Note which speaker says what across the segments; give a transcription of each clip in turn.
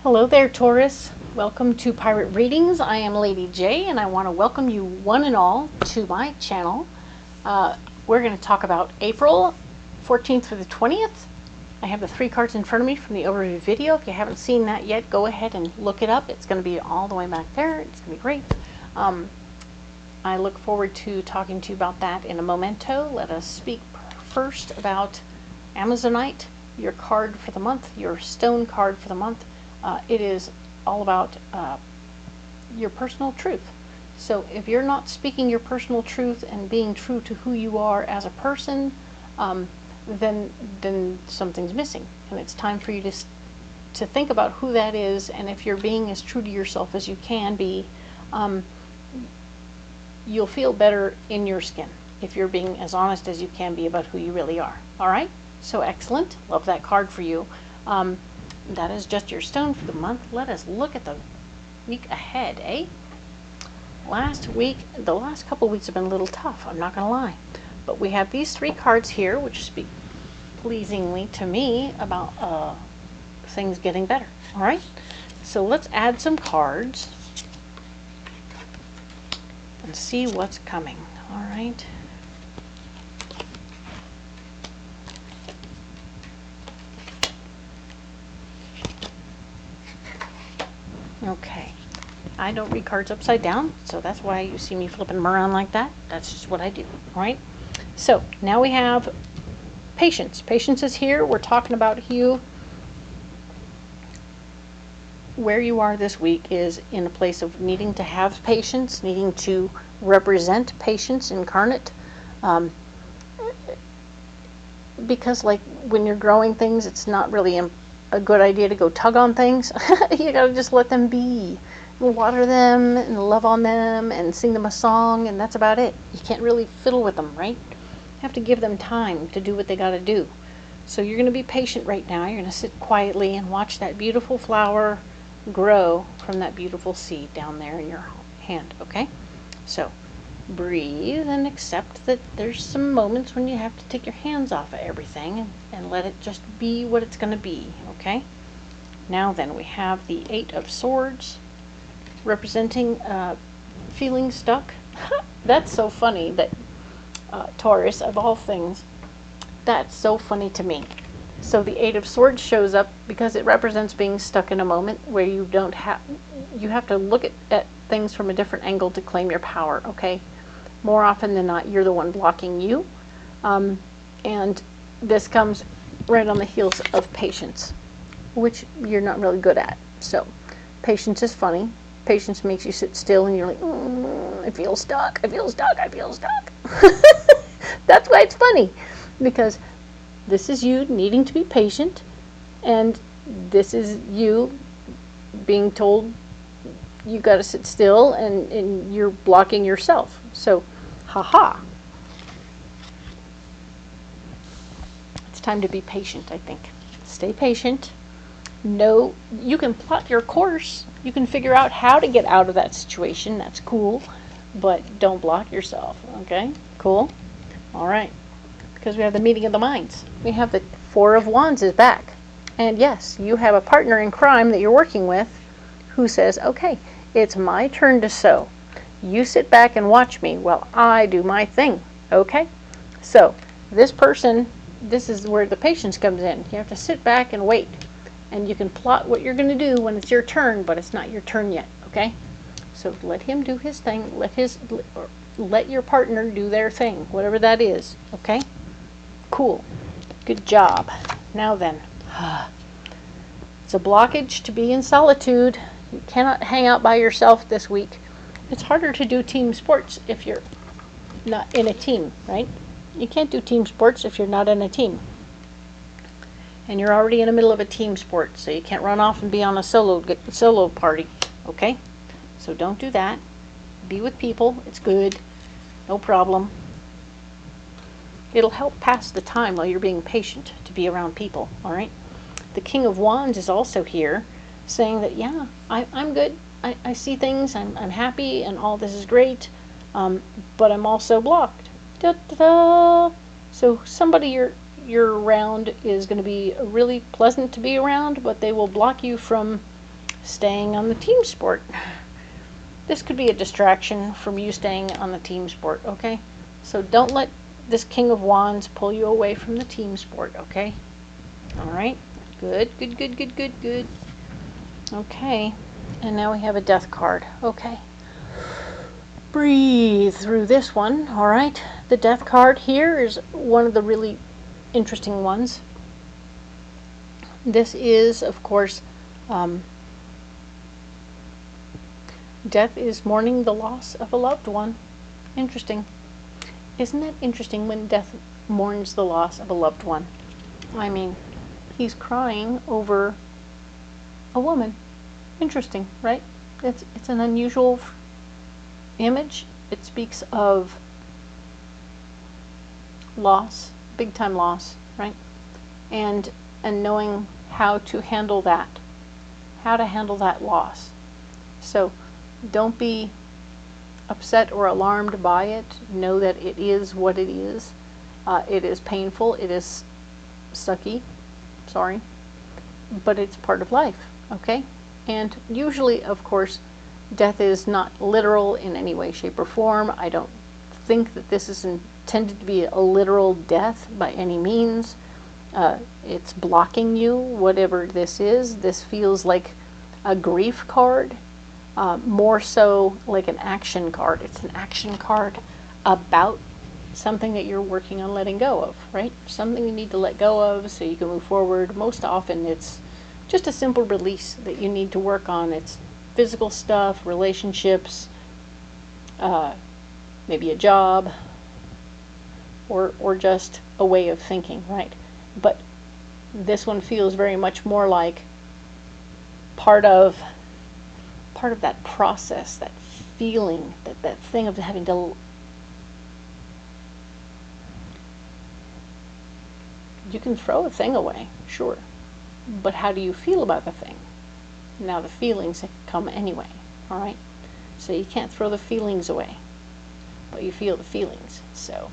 Speaker 1: Hello there, Taurus. Welcome to Pirate Readings. I am Lady J, and I want to welcome you one and all to my channel. We're going to talk about April 14th through the 20th. I have the 3 cards in front of me from the overview video. If you haven't seen that yet, go ahead and look it up. It's going to be all the way back there. It's going to be great. I look forward to talking to you about that in a momento. Let us speak first about Amazonite, your card for the month, your stone card for the month. It is all about your personal truth. So if you're not speaking your personal truth and being true to who you are as a person, then something's missing, and it's time for you to think about who that is. And if you're being as true to yourself as you can be, you'll feel better in your skin if you're being as honest as you can be about who you really are. All right? So excellent. Love that card for you. That is just your stone for the month. Let us look at the week ahead, eh? The last couple weeks have been a little tough, I'm not going to lie. But we have these 3 cards here, which speak pleasingly to me about things getting better. All right? So let's add some cards and see what's coming. All right? Okay, I don't read cards upside down, so that's why you see me flipping them around like that. That's just what I do, all right? So now we have patience. Patience is here. We're talking about you. Where you are this week is in a place of needing to have patience, needing to represent patience incarnate. Because like when you're growing things, it's not really a good idea to go tug on things. You gotta just let them be. Water them and love on them and sing them a song, and that's about it. You can't really fiddle with them, right? You have to give them time to do what they gotta do. So you're gonna be patient right now. You're gonna sit quietly and watch that beautiful flower grow from that beautiful seed down there in your hand, okay? So breathe and accept that there's some moments when you have to take your hands off of everything and let it just be what it's going to be, okay? Now then, we have the 8 of Swords representing feeling stuck. That's so funny that Taurus, of all things, that's so funny to me. So the 8 of Swords shows up because it represents being stuck in a moment where you have to look at things from a different angle to claim your power, okay? More often than not, you're the one blocking you. And this comes right on the heels of patience, which you're not really good at. So patience is funny. Patience makes you sit still and you're like, I feel stuck, I feel stuck, I feel stuck. That's why it's funny, because this is you needing to be patient, and this is you being told you got to sit still, and you're blocking yourself. So, haha. It's time to be patient, I think. Stay patient. No, you can plot your course. You can figure out how to get out of that situation. That's cool. But don't block yourself, okay? Cool? All right. Because we have the meeting of the minds. We have the 4 of Wands is back. And yes, you have a partner in crime that you're working with who says, okay, it's my turn to sow. You sit back and watch me while I do my thing, okay? So this person, this is where the patience comes in. You have to sit back and wait. And you can plot what you're going to do when it's your turn, but it's not your turn yet, okay? So let him do his thing. Let your partner do their thing, whatever that is, okay? Cool. Good job. Now then, it's a blockage to be in solitude. You cannot hang out by yourself this week. It's harder to do team sports if you're not in a team, right? You can't do team sports if you're not in a team. And you're already in the middle of a team sport, so you can't run off and be on a solo party, okay? So don't do that. Be with people. It's good. No problem. It'll help pass the time while you're being patient to be around people, all right? The King of Wands is also here, saying that, yeah, I'm good. I see things. I'm happy, and all this is great, but I'm also blocked. Da-da-da. So somebody you're around is going to be really pleasant to be around, but they will block you from staying on the team sport. This could be a distraction from you staying on the team sport, okay? So don't let this King of Wands pull you away from the team sport, okay? All right? Good, good, good, good, good, good. Okay, and now we have a Death card. Okay. Breathe through this one, all right? The Death card here is one of the really interesting ones. This is, of course, death is mourning the loss of a loved one. Interesting. Isn't that interesting when death mourns the loss of a loved one? I mean, he's crying over a woman. Interesting, right? It's an unusual image. It speaks of loss, big time loss, right? And knowing how to handle that, loss. So don't be upset or alarmed by it. Know that it is what it is. It is painful. It is sucky. Sorry. But it's part of life, okay? And usually, of course, death is not literal in any way, shape, or form. I don't think that this is intended to be a literal death by any means. It's blocking you, whatever this is. This feels like a grief card. More so like an action card. It's an action card about something that you're working on letting go of, right? Something you need to let go of so you can move forward. Most often it's just a simple release that you need to work on. It's physical stuff, relationships, maybe a job, or just a way of thinking, right? But this one feels very much more like part of that process, that feeling, that thing of having to. You can throw a thing away, sure, but how do you feel about the thing? Now the feelings come anyway, all right? So you can't throw the feelings away, but you feel the feelings. So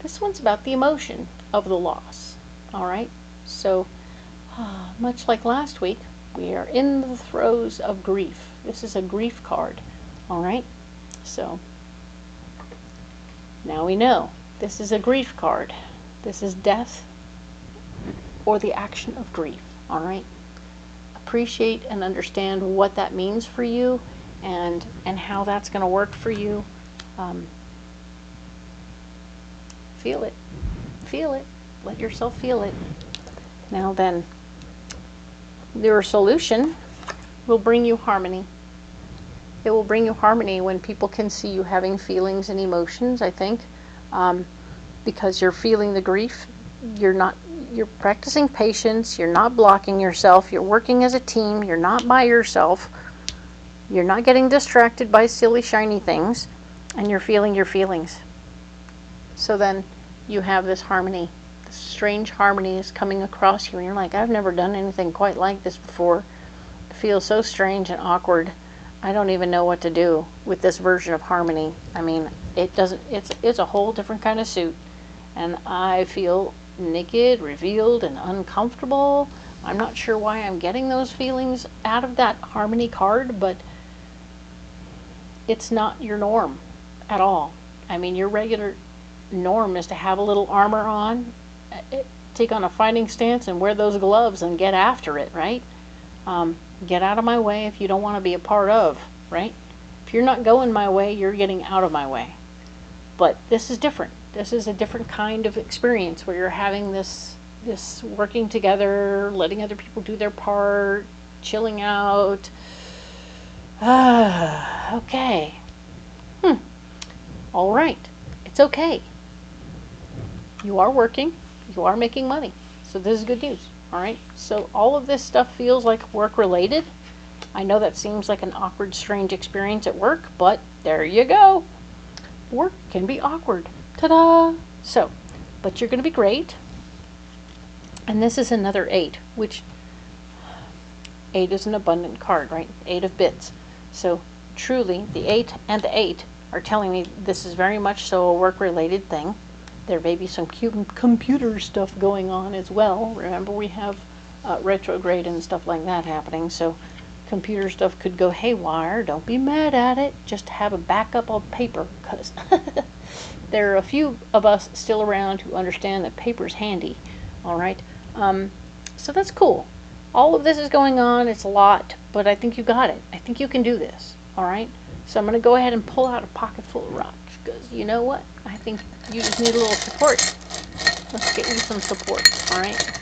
Speaker 1: this one's about the emotion of the loss, all right? So much like last week, we are in the throes of grief. This is a grief card, all right? So now we know this is a grief card. This is death or the action of grief, all right? Appreciate and understand what that means for you and how that's going to work for you. Feel it. Feel it. Let yourself feel it. Now then, your solution will bring you harmony. It will bring you harmony when people can see you having feelings and emotions, I think, because you're feeling the grief. You're practicing patience. You're not blocking yourself. You're working as a team. You're not by yourself. You're not getting distracted by silly, shiny things, and you're feeling your feelings. So then you have this harmony. This strange harmony is coming across you, and you're like, I've never done anything quite like this before. It feels so strange and awkward. I don't even know what to do with this version of harmony. I mean, it's a whole different kind of suit, and I feel naked, revealed, and uncomfortable. I'm not sure why I'm getting those feelings out of that harmony card, but it's not your norm at all. I mean, your regular norm is to have a little armor on, take on a fighting stance, and wear those gloves and get after it, right? Get out of my way if you don't want to be a part of, right? If you're not going my way, you're getting out of my way. But this is different. This is a different kind of experience where you're having this working together, letting other people do their part, chilling out. Okay. All right. It's okay. You are working. You are making money. So this is good news. All right. So all of this stuff feels like work related. I know that seems like an awkward, strange experience at work, but there you go. Work can be awkward. Ta-da! So, but you're going to be great. And this is another 8, which 8 is an abundant card, right? 8 of bits. So truly, the 8 and the 8 are telling me this is very much so a work-related thing. There may be some computer stuff going on as well. Remember, we have retrograde and stuff like that happening. So computer stuff could go haywire. Don't be mad at it. Just have a backup of paper, because there are a few of us still around who understand that paper's handy. All right. So that's cool. All of this is going on. It's a lot, but I think you got it. I think you can do this. All right. So I'm going to go ahead and pull out a pocket full of rocks, because you know what? I think you just need a little support. Let's get you some support. All right.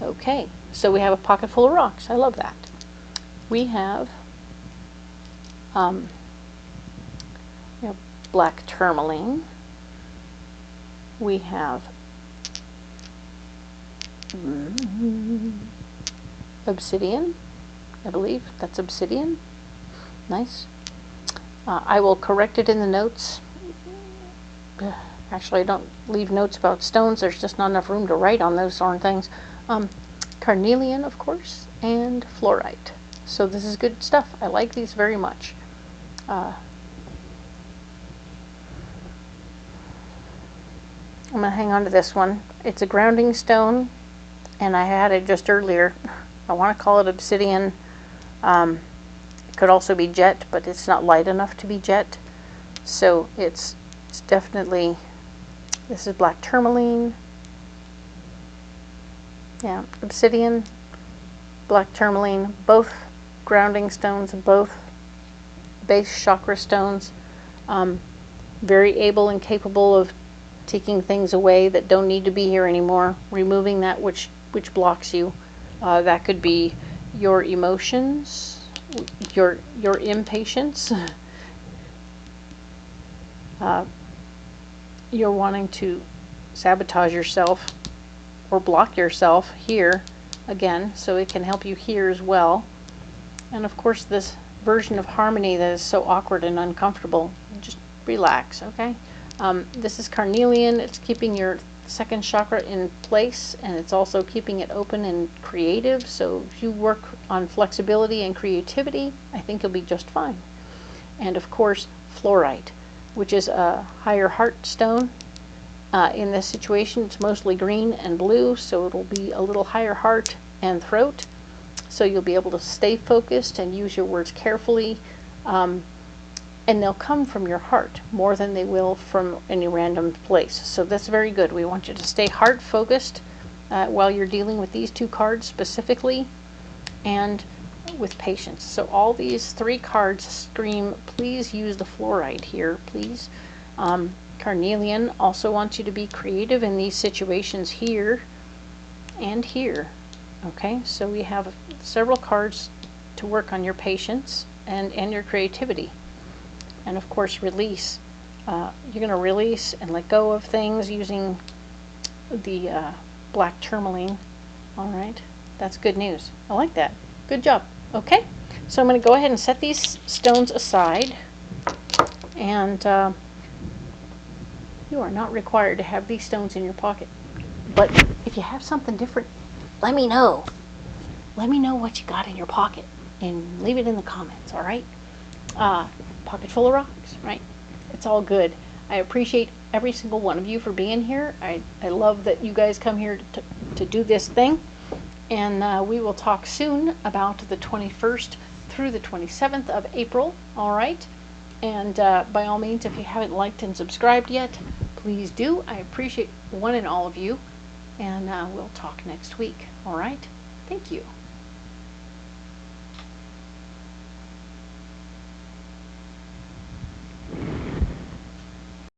Speaker 1: Okay, so we have a pocket full of rocks. I love that. We have black tourmaline. We have obsidian. I believe that's obsidian. Nice. I will correct it in the notes. Actually, I don't leave notes about stones. There's just not enough room to write on those darn things. Carnelian, of course, and fluorite. So this is good stuff. I like these very much. I'm going to hang on to this one. It's a grounding stone, and I had it just earlier. I want to call it obsidian. It could also be jet, but it's not light enough to be jet. So it's definitely, this is black tourmaline. Yeah, obsidian, black tourmaline, both grounding stones, both base chakra stones. Very able and capable of taking things away that don't need to be here anymore, removing that which blocks you. That could be your emotions, your impatience. You're wanting to sabotage yourself or block yourself here again, so it can help you here as well. And of course, this version of harmony that is so awkward and uncomfortable, just relax, okay? This is carnelian. It's keeping your second chakra in place, and it's also keeping it open and creative. So if you work on flexibility and creativity, I think you'll be just fine. And of course, fluorite, which is a higher heart stone. In this situation, it's mostly green and blue, so it'll be a little higher heart and throat. So you'll be able to stay focused and use your words carefully, and they'll come from your heart more than they will from any random place. So that's very good. We want you to stay heart focused while you're dealing with these two cards specifically, and with patience. So all these three cards scream, please use the fluorite here, please. Carnelian also wants you to be creative in these situations here and here. Okay, so we have several cards to work on your patience and your creativity. And of course, release. You're going to release and let go of things using the black tourmaline. All right, that's good news. I like that. Good job. Okay, so I'm going to go ahead and set these stones aside. And you are not required to have these stones in your pocket. But if you have something different, let me know. Let me know what you got in your pocket, and leave it in the comments, all right? Pocket full of rocks, right? It's all good. I appreciate every single one of you for being here. I love that you guys come here to do this thing. And we will talk soon about the 21st through the 27th of April, all right? And by all means, if you haven't liked and subscribed yet, please do. I appreciate one and all of you. And we'll talk next week. All right? Thank you.